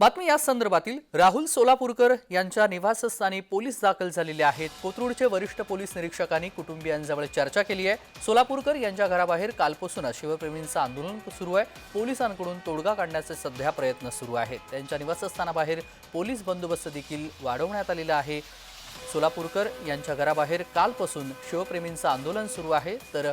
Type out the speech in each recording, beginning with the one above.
बातमी या संदर्भातील राहुल सोलापूरकर यांच्या निवासस्थानी पोलीस दाखल झालेले आहेत। कोथरूडचे वरिष्ठ पोलीस निरीक्षकांनी कुटुंबियांजवळ चर्चा केली आहे। सोलापूरकर यांच्या घराबाहेर कालपासून शिवप्रेमींचं आंदोलन सुरू आहे। पोलिसांकडून तोडगा काढण्याचे सध्या प्रयत्न सुरू आहेत। त्यांच्या निवासस्थानाबाहेर पोलीस बंदोबस्त देखील वाढवण्यात आलेला आहे। सोलापूरकर यांच्या घराबाहेर कालपासून शिवप्रेमींचं आंदोलन सुरू आहे, तर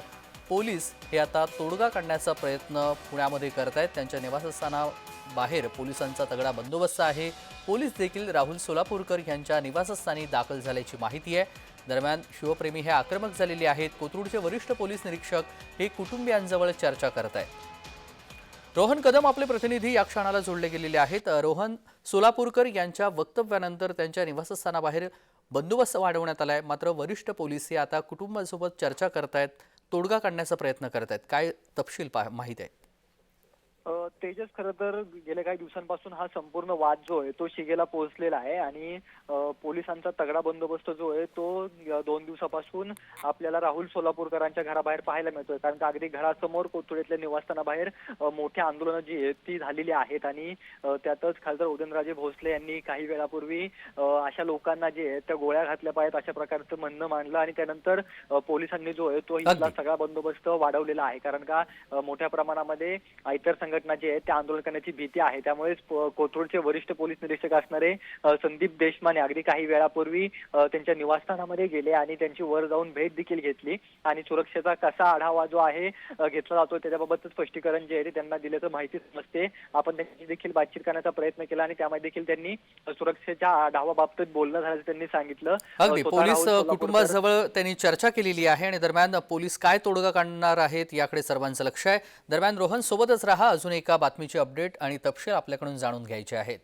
पोलीस हे आता तोडगा काढण्याचा प्रयत्न पुण्यामध्ये करत आहेत। त्यांच्या निवासस्थानाबाहेर पोलिसांचा तगडा बंदोबस्त आहे। पोलीस देखील राहुल सोलापूरकर यांच्या निवासस्थानी दाखल झाल्याची माहिती आहे। दरम्यान शिवप्रेमी हे आक्रमक झालेले आहेत। कोथरूडचे वरिष्ठ पोलीस निरीक्षक हे कुटुंबियांजवळ चर्चा करत आहेत। रोहन कदम आपले प्रतिनिधी या क्षणाला जोडले गेलेले आहेत। रोहन, सोलापूरकर यांच्या वक्तव्यानंतर त्यांच्या निवासस्थानाबाहेर बंदोबस्त वाढवण्यात आलाय, मात्र वरिष्ठ पोलीस हे आता कुटुंबासोबत चर्चा करतायत, तोडगा काढण्याचा प्रयत्न करत आहेत। काय तपशील माहिती आहे? तेजस, खरं तर गेल्या काही दिवसांपासून हा संपूर्ण वाद जो आहे तो शिगेला पोहोचलेला आहे आणि पोलिसांचा तगडा बंदोबस्त जो आहे तो 2 दिवसापासून आपल्याला राहुल सोलापूरकरांच्या घराबाहेर पाहायला मिळतोय। कारण का अगदी घरासमोर कोथरूडच्या निवासस्थानाबाहेर मोठी आंदोलनं जी आहेत ती झालेली आहेत आणि त्यातच खासदार उदयनराजे भोसले यांनी काही वेळापूर्वी अशा लोकांना जे आहेत त्या गोळ्या घातल्या पाहिजेत अशा प्रकारचं म्हणणं मांडलं आणि त्यानंतर पोलिसांनी जो आहे तो इथला सगळा बंदोबस्त वाढवलेला आहे। कारण का मोठ्या प्रमाणामध्ये इतर संघटना जे आहेत त्या आंदोलन करण्याची भीती आहे। त्यामुळे कोथरूडचे वरिष्ठ पोलीस निरीक्षक असणारे संदीप देशमाने अगदी काही वेळापूर्वी त्यांच्या निवासस्थानामध्ये गेले आणि त्यांची वर जाऊन भेट देखील घेतली आणि सुरक्षेचा कसा आढावा जो आहे घेतला जातो त्याच्याबाबत स्पष्टीकरण जे आहे ते त्यांना दिल्याचं माहिती समजते। आपण त्यांची देखील बातचीत करण्याचा प्रयत्न केला आणि त्यामध्ये देखील त्यांनी सुरक्षेच्या आढावाबाबत बोलणं झाल्याचं त्यांनी सांगितलं। अगदी पोलीस कुटुंबाजवळ त्यांनी चर्चा केलेली आहे आणि दरम्यान पोलीस काय तोडगा काढणार आहेत याकडे सर्वांचं लक्ष आहे। दरम्यान रोहन सोबतच रहा, अजून एका बातमीची अपडेट आणि तपशील आपल्याकडून जाणून घ्यायचे आहेत।